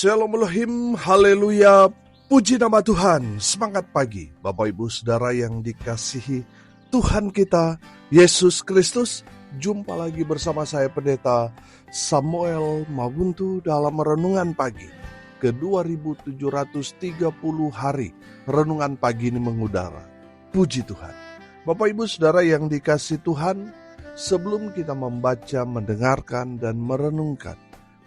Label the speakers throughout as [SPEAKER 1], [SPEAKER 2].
[SPEAKER 1] Shalom Elohim, haleluya, puji nama Tuhan. Semangat pagi Bapak Ibu Saudara yang dikasihi Tuhan kita Yesus Kristus. Jumpa lagi bersama saya Pendeta Samuel Mabuntu dalam Renungan Pagi ke 2730 hari. Renungan pagi ini mengudara. Puji Tuhan. Bapak Ibu Saudara yang dikasihi Tuhan, sebelum kita membaca, mendengarkan dan merenungkan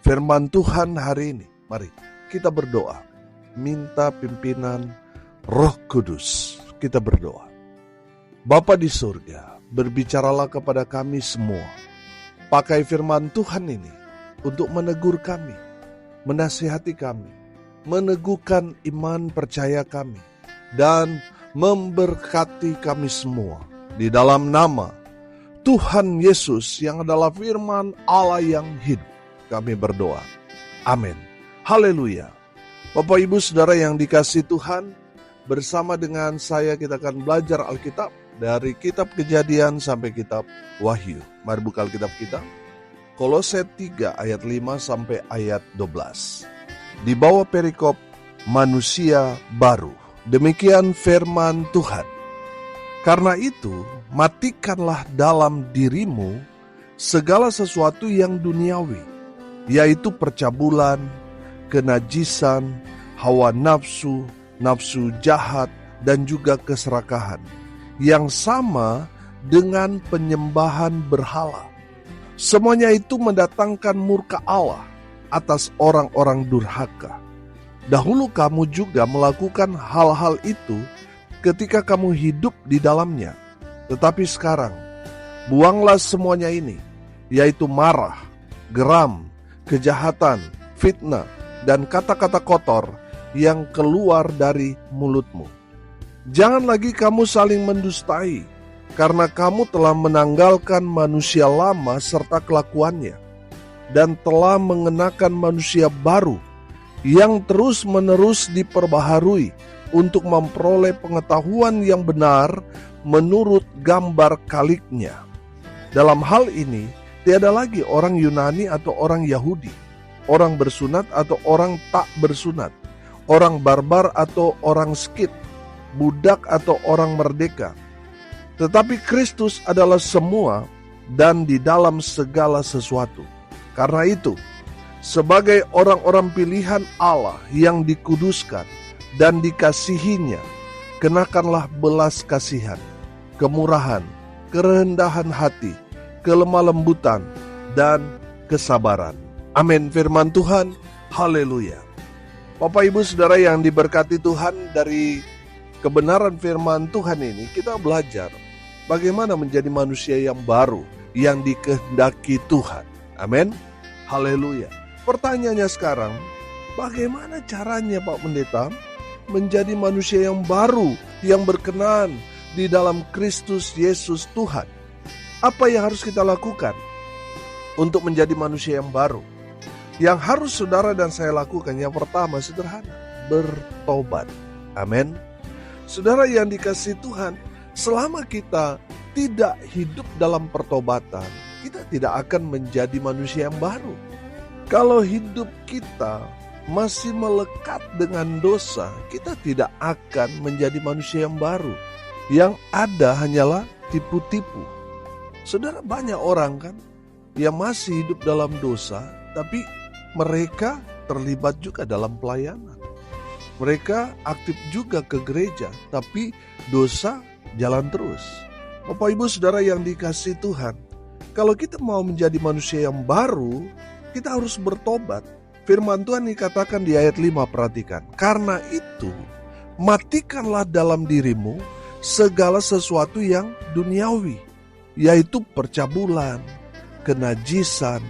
[SPEAKER 1] firman Tuhan hari ini, mari kita berdoa, minta pimpinan Roh Kudus. Kita berdoa. Bapa di surga, berbicaralah kepada kami semua. Pakai firman Tuhan ini untuk menegur kami, menasihati kami, meneguhkan iman percaya kami, dan memberkati kami semua. Di dalam nama Tuhan Yesus yang adalah firman Allah yang hidup, kami berdoa. Amin. Haleluya. Bapak Ibu Saudara yang dikasihi Tuhan, bersama dengan saya kita akan belajar Alkitab dari kitab Kejadian sampai kitab Wahyu. Mari buka Alkitab kita. Kolose 3 ayat 5 sampai ayat 12. Di bawah perikop manusia baru. Demikian firman Tuhan. Karena itu, matikanlah dalam dirimu segala sesuatu yang duniawi, yaitu percabulan, kenajisan, hawa nafsu, nafsu jahat, dan juga keserakahan, yang sama dengan penyembahan berhala. Semuanya itu mendatangkan murka Allah atas orang-orang durhaka. Dahulu kamu juga melakukan hal-hal itu ketika kamu hidup di dalamnya. Tetapi sekarang, buanglah semuanya ini, yaitu marah, geram, kejahatan, fitnah, dan kata-kata kotor yang keluar dari mulutmu. Jangan lagi kamu saling mendustai, karena kamu telah menanggalkan manusia lama serta kelakuannya, dan telah mengenakan manusia baru, yang terus-menerus diperbaharui untuk memperoleh pengetahuan yang benar menurut gambar kaliknya. Dalam hal ini, tiada lagi orang Yunani atau orang Yahudi, orang bersunat atau orang tak bersunat, orang barbar atau orang Skit, budak atau orang merdeka. Tetapi Kristus adalah semua dan di dalam segala sesuatu. Karena itu, sebagai orang-orang pilihan Allah yang dikuduskan dan dikasihinya, kenakanlah belas kasihan, kemurahan, kerendahan hati, kelemah lembutan, dan kesabaran. Amin. Firman Tuhan. Haleluya. Bapak Ibu Saudara yang diberkati Tuhan, dari kebenaran firman Tuhan ini kita belajar bagaimana menjadi manusia yang baru yang dikehendaki Tuhan. Amin. Haleluya. Pertanyaannya sekarang, bagaimana caranya Pak Pendeta menjadi manusia yang baru yang berkenan di dalam Kristus Yesus Tuhan? Apa yang harus kita lakukan untuk menjadi manusia yang baru? Yang harus saudara dan saya lakukan yang pertama sederhana, bertobat. Amin. Saudara yang dikasihi Tuhan, selama kita tidak hidup dalam pertobatan, kita tidak akan menjadi manusia yang baru. Kalau hidup kita masih melekat dengan dosa, kita tidak akan menjadi manusia yang baru. Yang ada hanyalah tipu-tipu. Saudara, banyak orang kan yang masih hidup dalam dosa, tapi mereka terlibat juga dalam pelayanan. Mereka aktif juga ke gereja, tapi dosa jalan terus. Bapak Ibu Saudara yang dikasihi Tuhan, kalau kita mau menjadi manusia yang baru, kita harus bertobat. Firman Tuhan dikatakan di ayat 5, perhatikan. Karena itu, matikanlah dalam dirimu segala sesuatu yang duniawi, yaitu percabulan, kenajisan,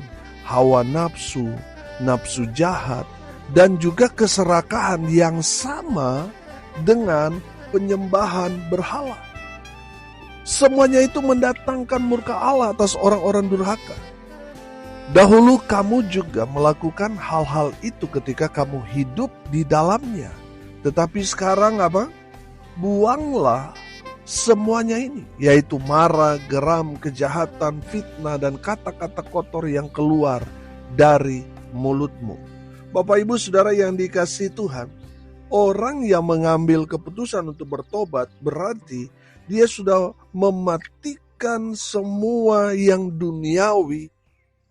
[SPEAKER 1] hawa nafsu, nafsu jahat, dan juga keserakahan yang sama dengan penyembahan berhala. Semuanya itu mendatangkan murka Allah atas orang-orang durhaka. Dahulu kamu juga melakukan hal-hal itu ketika kamu hidup di dalamnya. Tetapi sekarang apa? Buanglah semuanya ini, yaitu marah, geram, kejahatan, fitnah, dan kata-kata kotor yang keluar dari mulutmu. Bapak Ibu Saudara yang dikasihi Tuhan, orang yang mengambil keputusan untuk bertobat berarti dia sudah mematikan semua yang duniawi,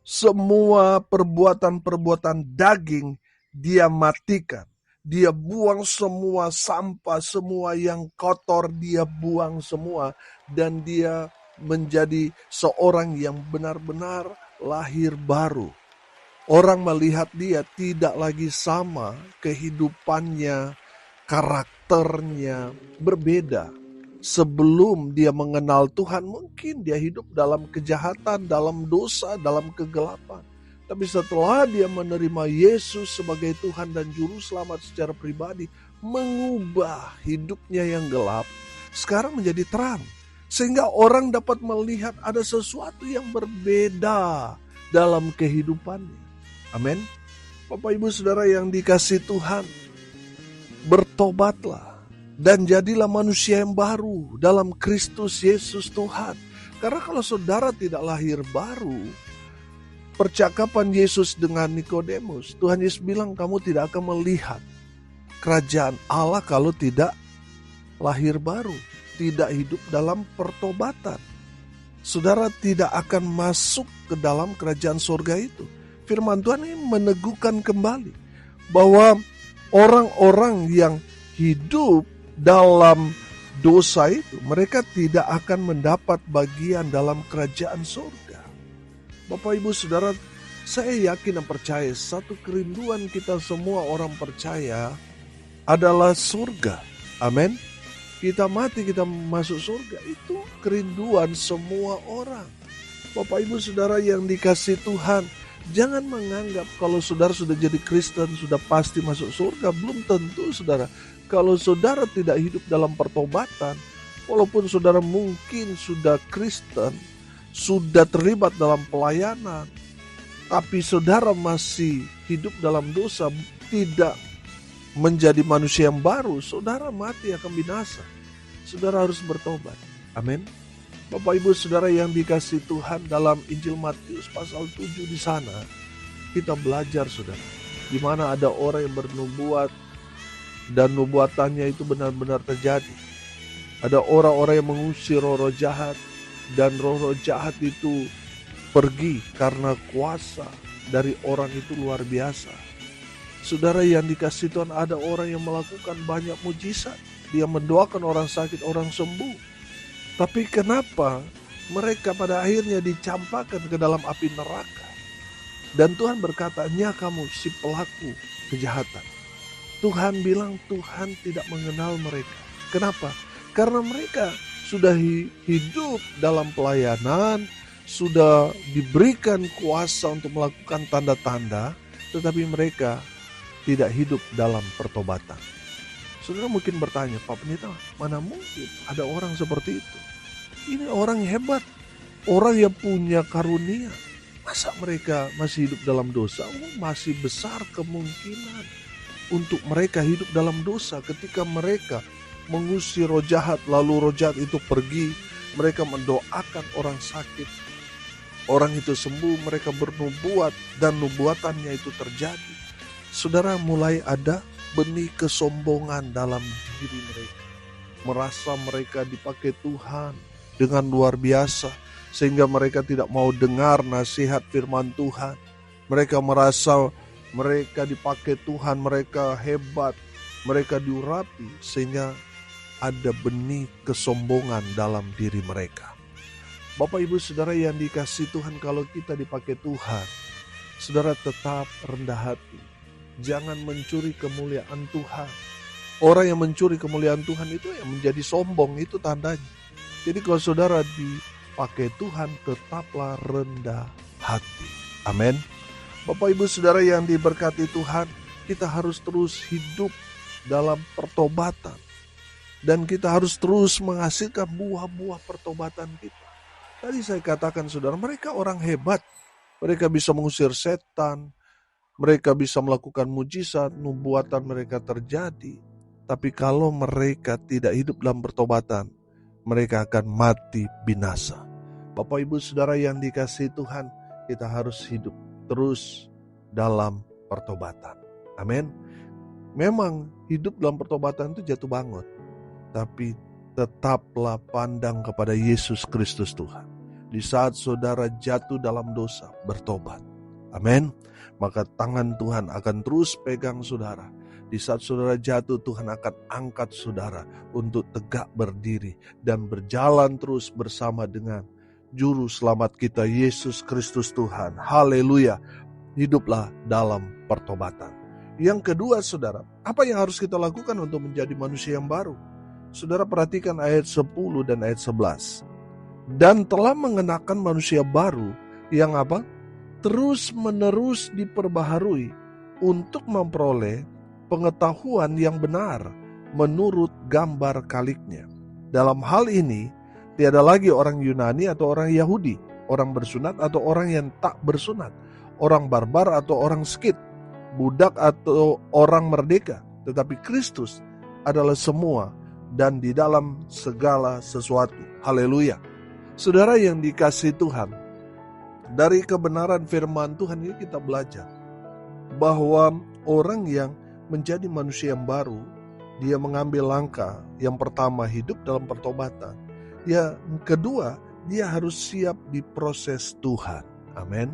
[SPEAKER 1] semua perbuatan-perbuatan daging dia matikan. Dia buang semua sampah, semua yang kotor dia buang semua. Dan dia menjadi seorang yang benar-benar lahir baru. Orang melihat dia tidak lagi sama, kehidupannya, karakternya berbeda. Sebelum dia mengenal Tuhan, mungkin dia hidup dalam kejahatan, dalam dosa, dalam kegelapan. Tapi setelah dia menerima Yesus sebagai Tuhan dan Juru Selamat secara pribadi, mengubah hidupnya yang gelap, sekarang menjadi terang. Sehingga orang dapat melihat ada sesuatu yang berbeda dalam kehidupannya. Amin. Bapak Ibu Saudara yang dikasihi Tuhan, bertobatlah dan jadilah manusia yang baru dalam Kristus Yesus Tuhan. Karena kalau saudara tidak lahir baru, percakapan Yesus dengan Nikodemus, Tuhan Yesus bilang kamu tidak akan melihat kerajaan Allah kalau tidak lahir baru, tidak hidup dalam pertobatan. Saudara tidak akan masuk ke dalam kerajaan surga itu. Firman Tuhan ini meneguhkan kembali bahwa orang-orang yang hidup dalam dosa itu, mereka tidak akan mendapat bagian dalam kerajaan surga. Bapak Ibu Saudara, saya yakin dan percaya satu kerinduan kita semua orang percaya adalah surga. Amin. Kita mati, kita masuk surga, itu kerinduan semua orang. Bapak Ibu Saudara yang dikasihi Tuhan, jangan menganggap kalau saudara sudah jadi Kristen sudah pasti masuk surga. Belum tentu saudara. Kalau saudara tidak hidup dalam pertobatan, walaupun saudara mungkin sudah Kristen, sudah terlibat dalam pelayanan, tapi saudara masih hidup dalam dosa, tidak menjadi manusia yang baru, saudara mati akan binasa. Saudara harus bertobat. Amin. Bapak Ibu Saudara yang dikasihi Tuhan, dalam Injil Matius pasal 7 di sana kita belajar saudara, di mana ada orang yang bernubuat dan nubuatannya itu benar-benar terjadi. Ada orang-orang yang mengusir roh-roh jahat dan roh-roh jahat itu pergi karena kuasa dari orang itu luar biasa. Saudara yang dikasihi Tuhan, ada orang yang melakukan banyak mujizat. Dia mendoakan orang sakit, orang sembuh. Tapi kenapa mereka pada akhirnya dicampakkan ke dalam api neraka? Dan Tuhan berkata, "Nya kamu si pelaku kejahatan." Tuhan bilang Tuhan tidak mengenal mereka. Kenapa? Karena mereka sudah hidup dalam pelayanan, sudah diberikan kuasa untuk melakukan tanda-tanda, tetapi mereka tidak hidup dalam pertobatan. Saudara mungkin bertanya, Pak Pendeta, mana mungkin ada orang seperti itu? Ini orang hebat, orang yang punya karunia. Masa mereka masih hidup dalam dosa? Masih besar kemungkinan untuk mereka hidup dalam dosa ketika mereka mengusir roh jahat, lalu roh jahat itu pergi. Mereka mendoakan orang sakit, orang itu sembuh, mereka bernubuat dan nubuatannya itu terjadi. Saudara, mulai ada benih kesombongan dalam diri mereka. Merasa mereka dipakai Tuhan dengan luar biasa, sehingga mereka tidak mau dengar nasihat firman Tuhan. Mereka merasa mereka dipakai Tuhan, mereka hebat, mereka diurapi, sehingga ada benih kesombongan dalam diri mereka. Bapak Ibu Saudara yang dikasihi Tuhan, kalau kita dipakai Tuhan, saudara tetap rendah hati. Jangan mencuri kemuliaan Tuhan. Orang yang mencuri kemuliaan Tuhan itu yang menjadi sombong, itu tandanya. Jadi kalau saudara dipakai Tuhan, tetaplah rendah hati. Amin. Bapak Ibu Saudara yang diberkati Tuhan, kita harus terus hidup dalam pertobatan. Dan kita harus terus menghasilkan buah-buah pertobatan kita. Tadi saya katakan saudara, mereka orang hebat. Mereka bisa mengusir setan, mereka bisa melakukan mujizat, nubuatan mereka terjadi. Tapi kalau mereka tidak hidup dalam pertobatan, mereka akan mati binasa. Bapak Ibu Saudara yang dikasihi Tuhan, kita harus hidup terus dalam pertobatan. Amin. Memang hidup dalam pertobatan itu jatuh bangun, tapi tetaplah pandang kepada Yesus Kristus Tuhan. Di saat saudara jatuh dalam dosa, bertobat. Amin. Maka tangan Tuhan akan terus pegang saudara. Di saat saudara jatuh, Tuhan akan angkat saudara untuk tegak berdiri dan berjalan terus bersama dengan Juru Selamat kita, Yesus Kristus Tuhan. Haleluya. Hiduplah dalam pertobatan. Yang kedua, saudara, apa yang harus kita lakukan untuk menjadi manusia yang baru? Saudara perhatikan ayat 10 dan ayat 11. Dan telah mengenakan manusia baru yang apa? Terus menerus diperbaharui untuk memperoleh pengetahuan yang benar menurut gambar kaliknya. Dalam hal ini, tiada lagi orang Yunani atau orang Yahudi, orang bersunat atau orang yang tak bersunat, orang barbar atau orang Skit, budak atau orang merdeka, tetapi Kristus adalah semua dan di dalam segala sesuatu. Haleluya. Saudara yang dikasihi Tuhan, dari kebenaran firman Tuhan ini kita belajar bahwa orang yang menjadi manusia yang baru, dia mengambil langkah yang pertama hidup dalam pertobatan. Yang kedua, dia harus siap diproses Tuhan. Amin.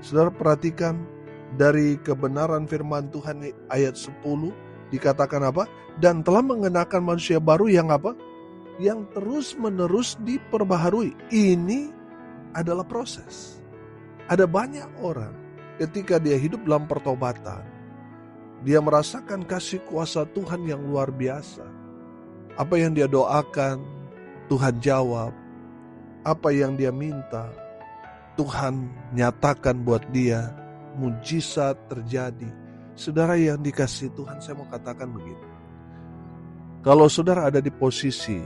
[SPEAKER 1] Saudara perhatikan dari kebenaran firman Tuhan ayat 10 dikatakan apa? Dan telah mengenakan manusia baru yang apa? Yang terus menerus diperbaharui. Ini adalah proses. Ada banyak orang ketika dia hidup dalam pertobatan, dia merasakan kasih kuasa Tuhan yang luar biasa. Apa yang dia doakan, Tuhan jawab. Apa yang dia minta, Tuhan nyatakan buat dia. Mujizat terjadi. Saudara yang dikasihi Tuhan, saya mau katakan begini. Kalau saudara ada di posisi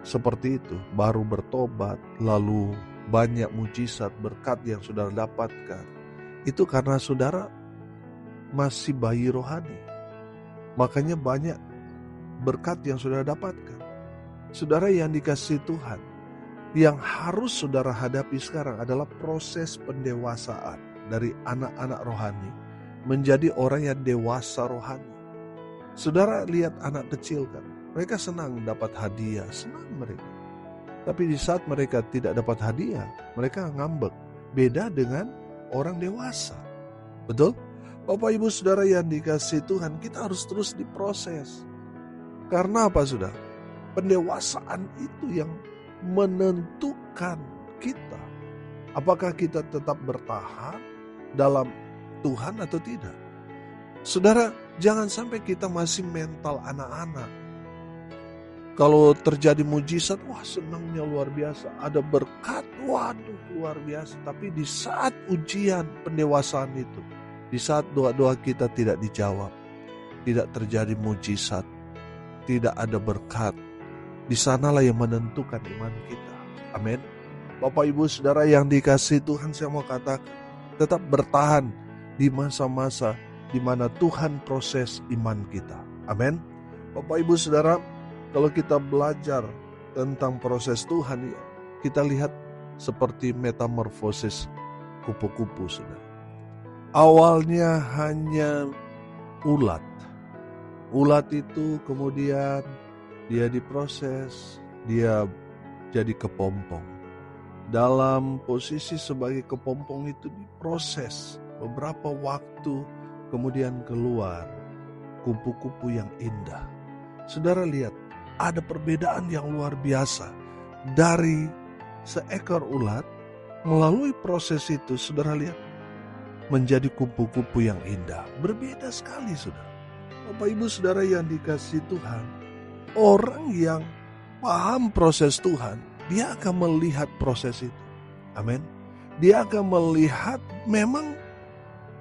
[SPEAKER 1] seperti itu, baru bertobat, lalu banyak mujizat berkat yang saudara dapatkan, itu karena saudara masih bayi rohani. Makanya banyak berkat yang saudara dapatkan. Saudara yang dikasihi Tuhan, yang harus saudara hadapi sekarang adalah proses pendewasaan dari anak-anak rohani menjadi orang yang dewasa rohani. Saudara lihat anak kecil kan, mereka senang dapat hadiah, senang mereka. Tapi di saat mereka tidak dapat hadiah, mereka ngambek. Beda dengan orang dewasa. Betul? Bapak Ibu Saudara yang dikasihi Tuhan, kita harus terus diproses. Karena apa saudara? Pendewasaan itu yang menentukan kita. Apakah kita tetap bertahan dalam Tuhan atau tidak? Saudara, jangan sampai kita masih mental anak-anak. Kalau terjadi mujizat, wah senangnya luar biasa. Ada berkat, waduh luar biasa. Tapi di saat ujian pendewasaan itu, di saat doa-doa kita tidak dijawab, tidak terjadi mujizat, tidak ada berkat, di sanalah yang menentukan iman kita. Amin. Bapak Ibu Saudara yang dikasihi Tuhan, saya mau katakan, tetap bertahan di masa-masa di mana Tuhan proses iman kita. Amin. Bapak Ibu Saudara, kalau kita belajar tentang proses Tuhan, kita lihat seperti metamorfosis kupu-kupu, saudara. Awalnya hanya ulat. Ulat itu kemudian dia diproses, dia jadi kepompong. Dalam posisi sebagai kepompong itu diproses beberapa waktu, kemudian keluar kupu-kupu yang indah. Saudara lihat, ada perbedaan yang luar biasa. Dari seekor ulat, melalui proses itu, saudara lihat, menjadi kupu-kupu yang indah. Berbeda sekali, saudara. Bapak Ibu Saudara yang dikasihi Tuhan, orang yang paham proses Tuhan, dia akan melihat proses itu. Amin. Dia akan melihat memang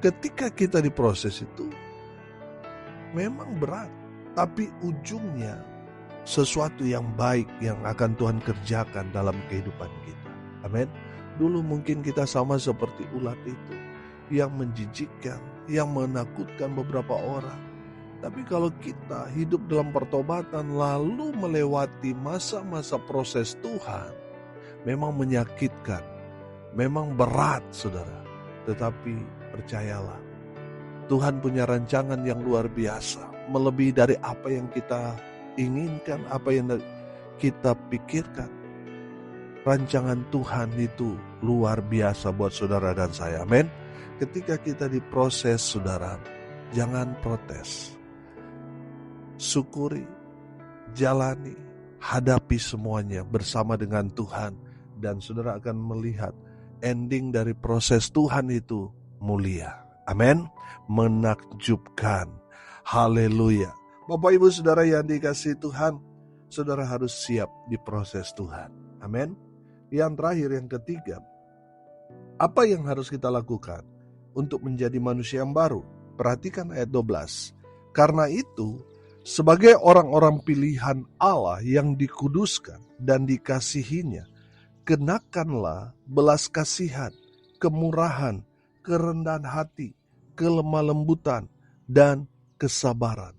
[SPEAKER 1] ketika kita diproses itu memang berat, tapi ujungnya sesuatu yang baik yang akan Tuhan kerjakan dalam kehidupan kita. Amin. Dulu mungkin kita sama seperti ulat itu, yang menjijikkan, yang menakutkan beberapa orang. Tapi kalau kita hidup dalam pertobatan lalu melewati masa-masa proses Tuhan, memang menyakitkan, memang berat saudara. Tetapi percayalah, Tuhan punya rancangan yang luar biasa, melebihi dari apa yang kita inginkan, apa yang kita pikirkan. Rancangan Tuhan itu luar biasa buat saudara dan saya. Amin. Ketika kita diproses, saudara, jangan protes. Syukuri, jalani, hadapi semuanya bersama dengan Tuhan. Dan saudara akan melihat ending dari proses Tuhan itu mulia. Amin. Menakjubkan. Haleluya. Bapak Ibu Saudara yang dikasihi Tuhan, saudara harus siap di proses Tuhan. Amin. Yang terakhir, yang ketiga, apa yang harus kita lakukan untuk menjadi manusia yang baru? Perhatikan ayat 12. Karena itu, sebagai orang-orang pilihan Allah yang dikuduskan dan dikasihinya, kenakanlah belas kasihan, kemurahan, kerendahan hati, kelemah lembutan, dan kesabaran.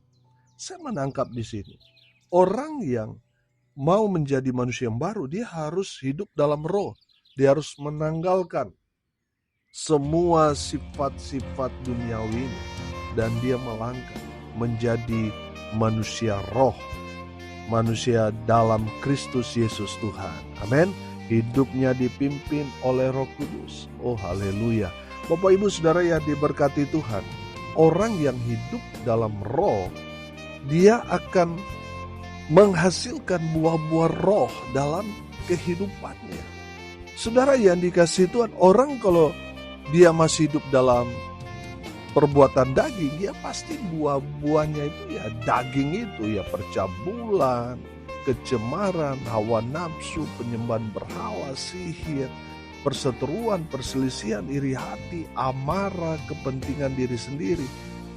[SPEAKER 1] Saya menangkap di sini, orang yang mau menjadi manusia yang baru, dia harus hidup dalam roh. Dia harus menanggalkan semua sifat-sifat duniawi ini, dan dia melangkah menjadi manusia roh, manusia dalam Kristus Yesus Tuhan. Amin. Hidupnya dipimpin oleh Roh Kudus. Oh haleluya. Bapak Ibu Saudara yang diberkati Tuhan, orang yang hidup dalam roh, dia akan menghasilkan buah-buah roh dalam kehidupannya. Saudara yang dikasihi Tuhan, orang kalau dia masih hidup dalam perbuatan daging, ya pasti buah-buahnya itu ya daging itu, ya percabulan, kecemaran, hawa nafsu, penyembahan berhala, sihir, perseteruan, perselisihan, iri hati, amarah, kepentingan diri sendiri,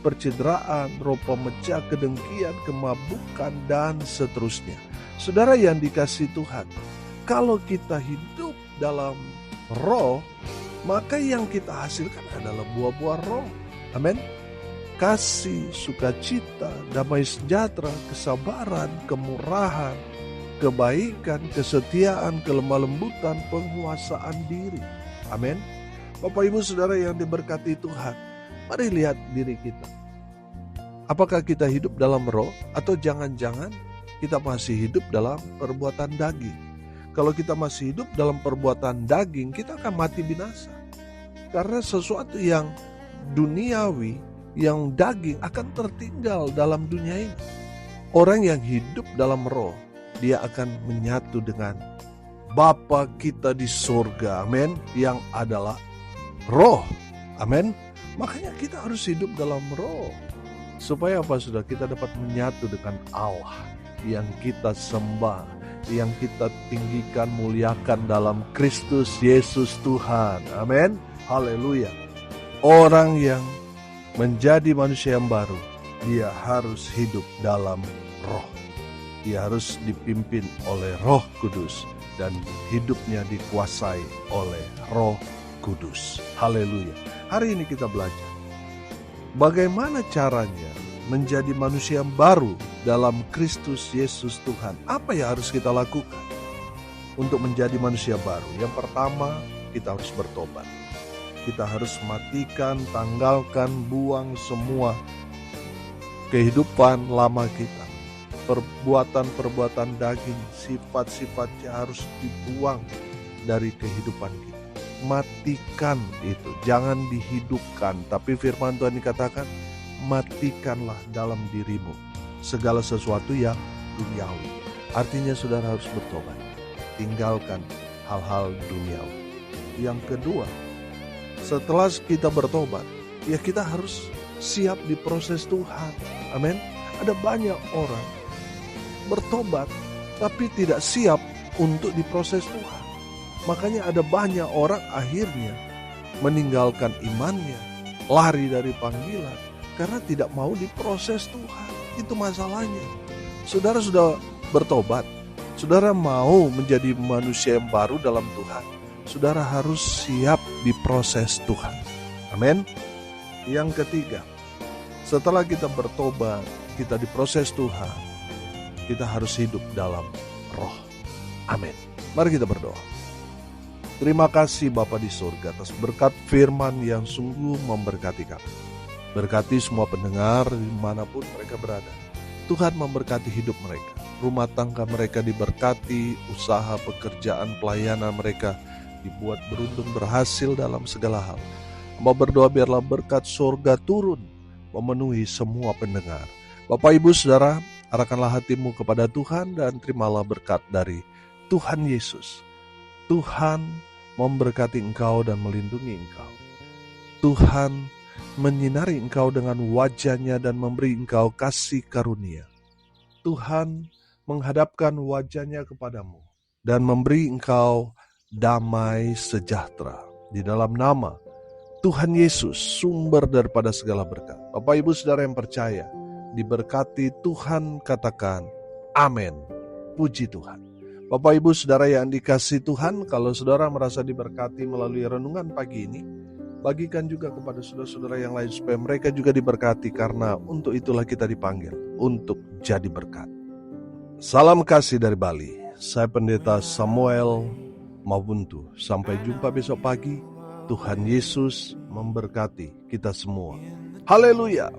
[SPEAKER 1] percideraan, roh pemecah, kedengkian, kemabukan, dan seterusnya. Saudara yang dikasihi Tuhan, kalau kita hidup dalam roh, maka yang kita hasilkan adalah buah-buah roh. Amin. Kasih, sukacita, damai sejahtera, kesabaran, kemurahan, kebaikan, kesetiaan, kelemah lembutan, penguasaan diri. Amin. Bapak Ibu Saudara yang diberkati Tuhan, mari lihat diri kita. Apakah kita hidup dalam roh atau jangan-jangan kita masih hidup dalam perbuatan daging? Kalau kita masih hidup dalam perbuatan daging, kita akan mati binasa. Karena sesuatu yang duniawi, yang daging akan tertinggal dalam dunia ini. Orang yang hidup dalam roh, dia akan menyatu dengan Bapa kita di surga, amin, yang adalah roh, amin. Makanya kita harus hidup dalam roh. Supaya apa, sudah kita dapat menyatu dengan Allah yang kita sembah, yang kita tinggikan, muliakan dalam Kristus Yesus Tuhan, amin. Haleluya. Orang yang menjadi manusia yang baru, dia harus hidup dalam roh. Dia harus dipimpin oleh Roh Kudus dan hidupnya dikuasai oleh Roh Kudus. Haleluya. Hari ini kita belajar bagaimana caranya menjadi manusia yang baru dalam Kristus Yesus Tuhan. Apa yang harus kita lakukan untuk menjadi manusia baru? Yang pertama, kita harus bertobat. Kita harus matikan, tanggalkan, buang semua kehidupan lama kita. Perbuatan-perbuatan daging, sifat-sifatnya harus dibuang dari kehidupan kita. Matikan itu, jangan dihidupkan. Tapi firman Tuhan dikatakan, matikanlah dalam dirimu segala sesuatu yang duniawi. Artinya saudara harus bertobat, tinggalkan hal-hal duniawi. Yang kedua, setelah kita bertobat, ya kita harus siap diproses Tuhan. Amin. Ada banyak orang bertobat tapi tidak siap untuk diproses Tuhan. Makanya ada banyak orang akhirnya meninggalkan imannya, lari dari panggilan karena tidak mau diproses Tuhan. Itu masalahnya. Saudara sudah bertobat, saudara mau menjadi manusia yang baru dalam Tuhan, saudara harus siap diproses Tuhan. Amin. Yang ketiga, setelah kita bertobat, kita diproses Tuhan, kita harus hidup dalam roh. Amin. Mari kita berdoa. Terima kasih Bapa di surga atas berkat firman yang sungguh memberkati kami. Berkati semua pendengar dimanapun mereka berada. Tuhan memberkati hidup mereka. Rumah tangga mereka diberkati, usaha, pekerjaan, pelayanan mereka dibuat beruntung berhasil dalam segala hal. Mau berdoa biarlah berkat surga turun memenuhi semua pendengar. Bapak Ibu Saudara, arahkanlah hatimu kepada Tuhan dan terimalah berkat dari Tuhan Yesus. Tuhan memberkati engkau dan melindungi engkau. Tuhan menyinari engkau dengan wajah-Nya dan memberi engkau kasih karunia. Tuhan menghadapkan wajah-Nya kepadamu dan memberi engkau damai sejahtera. Di dalam nama Tuhan Yesus, sumber daripada segala berkat. Bapak Ibu Saudara yang percaya, diberkati Tuhan, katakan amin. Puji Tuhan. Bapak Ibu Saudara yang dikasihi Tuhan, kalau saudara merasa diberkati melalui renungan pagi ini, bagikan juga kepada saudara-saudara yang lain supaya mereka juga diberkati, karena untuk itulah kita dipanggil untuk jadi berkat. Salam kasih dari Bali. Saya Pendeta Samuel Mabuntu. Sampai jumpa besok pagi. Tuhan Yesus memberkati kita semua. Haleluya.